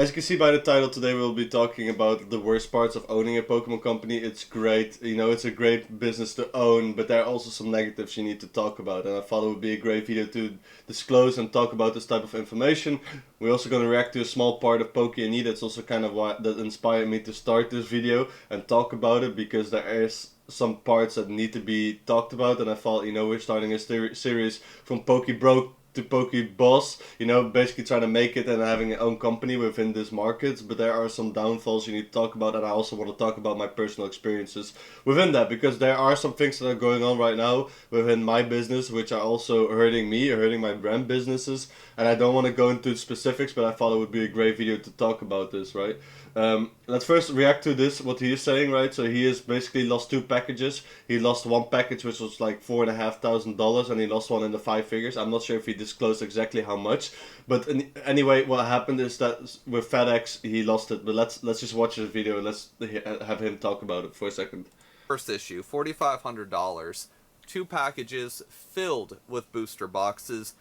As you can see by the title, today we'll be talking about the worst parts of owning a Pokemon company. It's great, it's a great business to own, but there are also some negatives you need to talk about. And I thought it would be a great video to disclose and talk about this type of information. We're also going to react to a small part of PokeBroke. That's also kind of what that inspired me to start this video and talk about it, because there is some parts that need to be talked about. And I thought, we're starting a series from PokeBroke to PokeBoss, basically trying to make it and having your own company within this market. But there are some downfalls you need to talk about, and I also want to talk about my personal experiences within that, because there are some things that are going on right now within my business which are also hurting me, hurting my brand businesses, and I don't want to go into specifics, but I thought it would be a great video to talk about this, right? Let's first react to this, what he is saying, right? So he has basically lost 2 packages. He lost one package which was like $4,500, and he lost one in the 5 figures. I'm not sure if he disclosed exactly how much, but anyway, what happened is that with FedEx he lost it. But let's just watch this video and let's have him talk about it for a second. First issue, $4,500, 2 packages filled with booster boxes.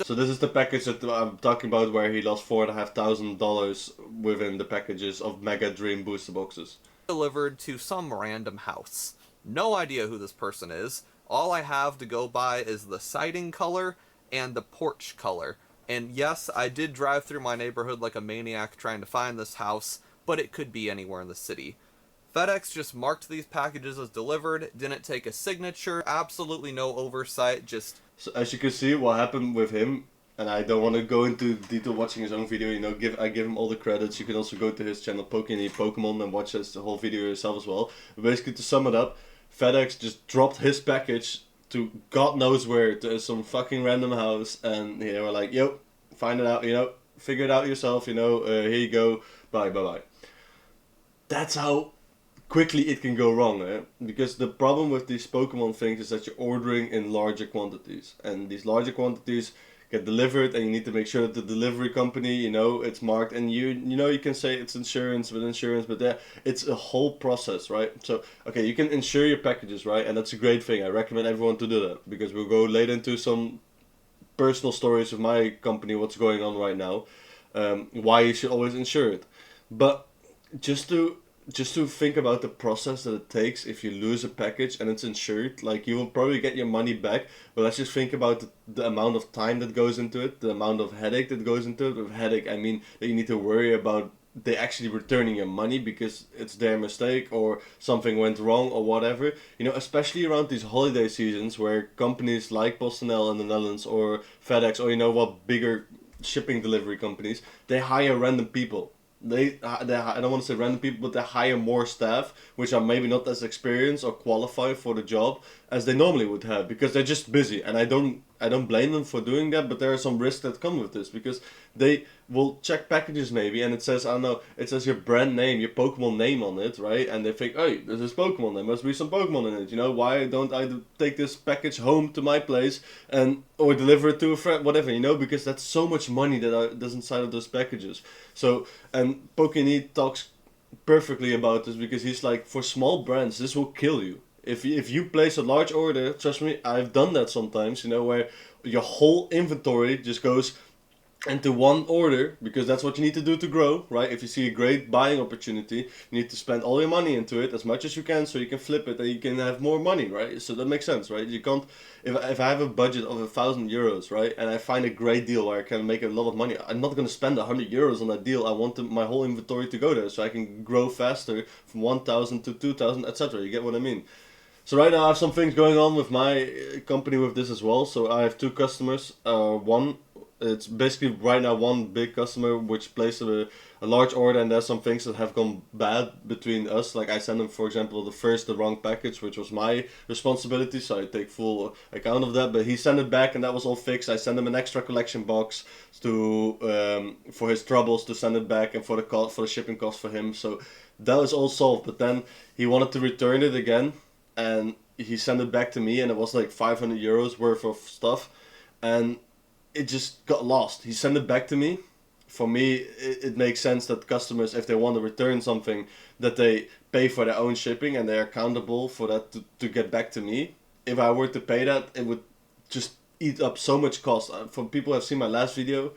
So this is the package that I'm talking about, where he lost $4,500 within the packages of Mega Dream booster boxes. Delivered to some random house. No idea who this person is. All I have to go by is the siding color and the porch color. And yes, I did drive through my neighborhood like a maniac trying to find this house, but it could be anywhere in the city. FedEx just marked these packages as delivered, didn't take a signature, absolutely no oversight, just... So as you can see, what happened with him, and I don't want to go into detail watching his own video, I give him all the credits. You can also go to his channel, Pokemon, and watch the whole video yourself as well. But basically, to sum it up, FedEx just dropped his package to God knows where, to some fucking random house, and they were like, yo, find it out, figure it out yourself, here you go, bye. That's how quickly it can go wrong, because the problem with these Pokemon things is that you're ordering in larger quantities, and these larger quantities get delivered, and you need to make sure that the delivery company, it's marked, and you can say it's insurance, but it's a whole process, right? So okay, you can insure your packages, right, and that's a great thing. I recommend everyone to do that, because we'll go later into some personal stories of my company, what's going on right now, why you should always insure it. But just to think about the process that it takes if you lose a package and it's insured, like, you will probably get your money back, but let's just think about the amount of time that goes into it, the amount of headache that goes into it. With headache, I mean that you need to worry about they actually returning your money because it's their mistake or something went wrong or whatever. Especially around these holiday seasons where companies like PostNL in the Netherlands or FedEx or bigger shipping delivery companies, they hire random people. I don't want to say random people, but they hire more staff which are maybe not as experienced or qualified for the job as they normally would have, because they're just busy. And I don't blame them for doing that, but there are some risks that come with this, because they will check packages maybe and it says, I don't know, it says your brand name, your Pokemon name on it, right? And they think, hey, this is Pokemon, there must be some Pokemon in it, why don't I take this package home to my place or deliver it to a friend, whatever, because that's so much money that's inside of those packages. So, and PokeBroke talks perfectly about this, because he's like, for small brands, this will kill you. If you place a large order, trust me, I've done that sometimes, where your whole inventory just goes into one order, because that's what you need to do to grow, right? If you see a great buying opportunity, you need to spend all your money into it as much as you can, so you can flip it and you can have more money, right? So that makes sense, right? You can't, if I have a budget of €1,000, right, and I find a great deal where I can make a lot of money, I'm not going to spend €100 on that deal. I want my whole inventory to go there so I can grow faster from 1,000 to 2,000, etc. You get what I mean? So right now I have some things going on with my company with this as well. So I have 2 customers. It's basically right now one big customer which placed a large order, and there's some things that have gone bad between us. Like, I sent him, for example, the wrong package, which was my responsibility, so I take full account of that. But he sent it back and that was all fixed. I sent him an extra collection box for his troubles, to send it back, and for the shipping cost for him. So that was all solved. But then he wanted to return it again, and he sent it back to me, and it was like €500 worth of stuff, and it just got lost. He sent it back to me. For me, it makes sense that customers, if they want to return something, that they pay for their own shipping and they're accountable for that to get back to me. If I were to pay that, it would just eat up so much cost. For people who have seen my last video,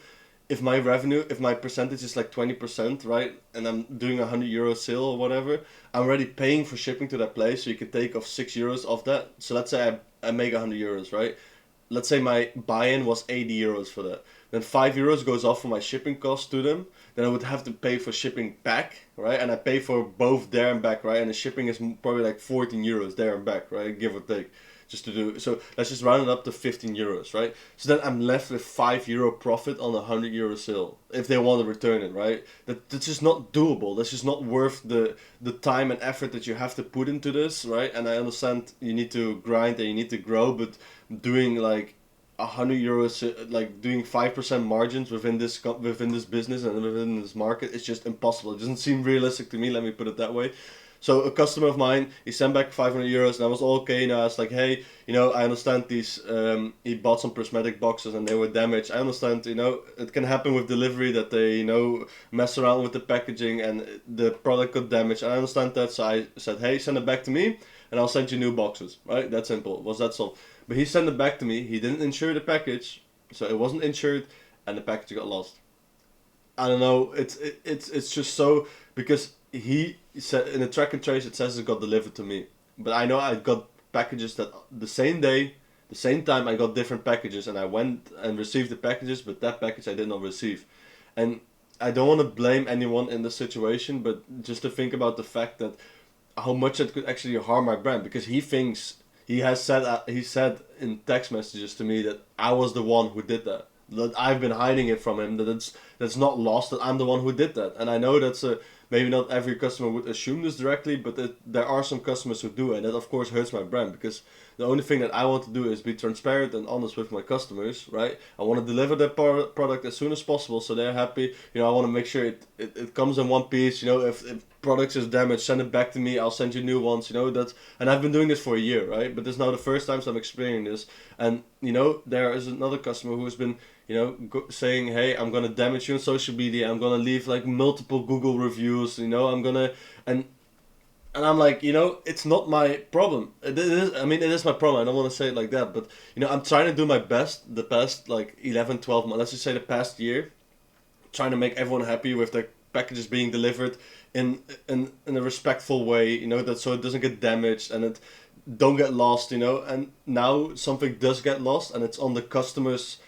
if my revenue, if my percentage is like 20%, right, and I'm doing €100 sale or whatever, I'm already paying for shipping to that place, so you can take off €6 off that. So let's say I make €100, right? Let's say my buy-in was €80 for that. Then €5 goes off for my shipping cost to them. Then I would have to pay for shipping back, right? And I pay for both there and back, right? And the shipping is probably like €14 there and back, right? Give or take. Just to do so, let's just round it up to €15, right? So then I'm left with €5 profit on a €100 sale if they want to return it, right? That's just not doable. That's just not worth the time and effort that you have to put into this, right? And I understand you need to grind and you need to grow, but doing like €100, like doing 5% margins within this business and within this market, it's just impossible. It doesn't seem realistic to me. Let me put it that way. So a customer of mine, he sent back €500 and I was all okay. I was like, hey, I understand these, he bought some prismatic boxes and they were damaged. I understand, it can happen with delivery that they, mess around with the packaging and the product got damaged. I understand that. So I said, hey, send it back to me and I'll send you new boxes, right? That simple. Was that so? But he sent it back to me. He didn't insure the package. So it wasn't insured and the package got lost. I don't know. It's just so, because he said in the track and trace it says it got delivered to me, but I know I got packages that the same day, the same time, I got different packages and I went and received the packages, but that package I did not receive. And I don't want to blame anyone in this situation, but just to think about the fact that how much it could actually harm my brand, because he said in text messages to me that I was the one who did that I've been hiding it from him, that's not lost, that I'm the one who did that. And I know that's maybe not every customer would assume this directly, but there are some customers who do, and that of course hurts my brand, because the only thing that I want to do is be transparent and honest with my customers, right? I want to deliver their product as soon as possible so they're happy. I want to make sure it comes in one piece. If products is damaged, send it back to me, I'll send you new ones. And I've been doing this for a year, right? But this is now the first time I'm experiencing this. And there is another customer who has been saying, hey, I'm gonna damage you on social media, I'm gonna leave like multiple Google reviews, I'm gonna, and I'm like, it's not my problem. It is my problem. I don't want to say it like that, but I'm trying to do my best the past like 11, 12 months, let's just say the past year, trying to make everyone happy with their packages being delivered in a respectful way, that so it doesn't get damaged and it don't get lost, and now something does get lost and it's on the customers,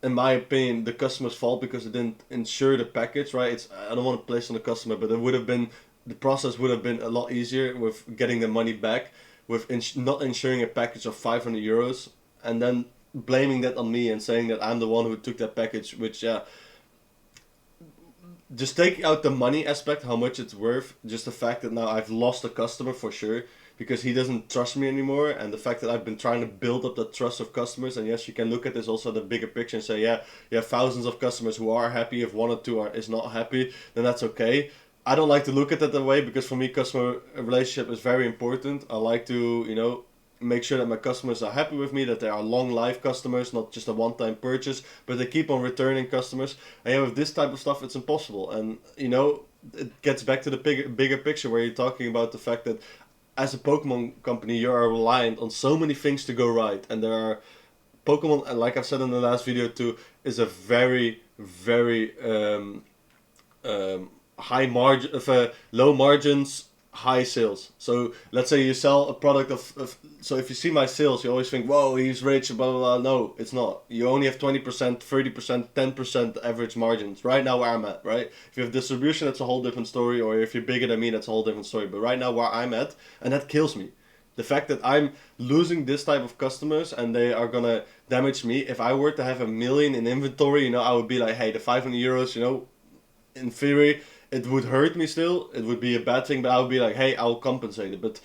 in my opinion, the customer's fault, because it didn't insure the package, right? I don't want to place on the customer, but the process would have been a lot easier with getting the money back, with not insuring a package of €500, and then blaming that on me and saying that I'm the one who took that package, which, yeah, just take out the money aspect, how much it's worth, just the fact that now I've lost a customer for sure, because he doesn't trust me anymore, and the fact that I've been trying to build up that trust of customers. And yes, you can look at this also the bigger picture and say, yeah, you have thousands of customers who are happy. If one or two is not happy, then that's okay. I don't like to look at it that way, because for me, customer relationship is very important. I like to, make sure that my customers are happy with me, that they are long life customers, not just a one-time purchase, but they keep on returning customers. And yeah, with this type of stuff, it's impossible. And, it gets back to the bigger picture, where you're talking about the fact that as a Pokemon company, you are reliant on so many things to go right. And there are Pokemon, and like I've said in the last video too, is a very, very high margin, low margins, high sales. So let's say you sell a product of so if you see my sales, you always think, whoa, he's rich, blah, blah, blah. No, it's not. You only have 20%, 30%, 10% average margins. Right now where I'm at, right? If you have distribution, that's a whole different story. Or if you're bigger than me, that's a whole different story. But right now where I'm at, and that kills me. The fact that I'm losing this type of customers and they are gonna damage me. If I were to have 1 million in inventory, I would be like, hey, the €500, in theory, it would hurt me still. It would be a bad thing, but I would be like, hey, I'll compensate it. But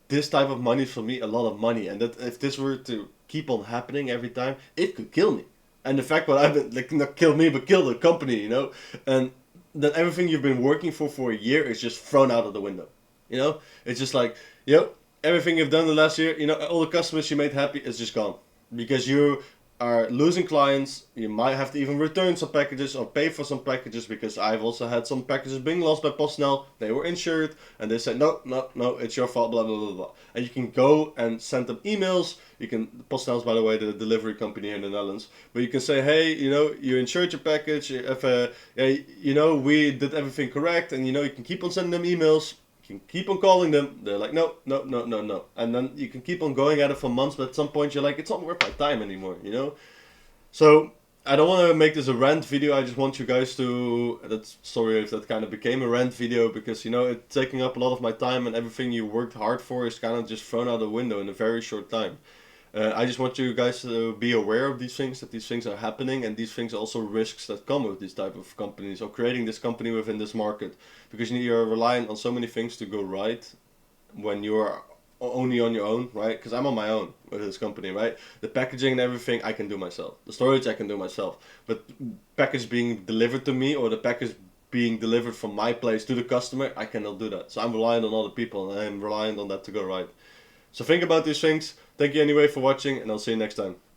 this type of money is for me a lot of money, and that if this were to keep on happening every time, it could kill me. And the fact that I've been, like, not kill me, but kill the company, and then everything you've been working for a year is just thrown out of the window. It's just like, everything you've done the last year, all the customers you made happy is just gone, because you are losing clients. You might have to even return some packages or pay for some packages, because I've also had some packages being lost by PostNL. They were insured and they said, no, it's your fault, blah, blah, blah, blah. And you can go and send them emails. You can, PostNL is, by the way, the delivery company here in the Netherlands. But you can say, hey, you insured your package. If, we did everything correct. And, you can keep on sending them emails. You can keep on calling them. They're like, no. And then you can keep on going at it for months, but at some point you're like, it's not worth my time anymore, So I don't want to make this a rant video. I just want you guys to, sorry if that kind of became a rant video, because, it's taking up a lot of my time, and everything you worked hard for is kind of just thrown out the window in a very short time. I just want you guys to be aware of these things, that these things are happening, and these things are also risks that come with these type of companies, or creating this company within this market, because you're relying on so many things to go right when you're only on your own, right? Because I'm on my own with this company, right? The packaging and everything I can do myself. The storage I can do myself. But package being delivered to me, or the package being delivered from my place to the customer, I cannot do that. So I'm relying on other people, and I'm relying on that to go right. So think about these things. Thank you anyway for watching, and I'll see you next time.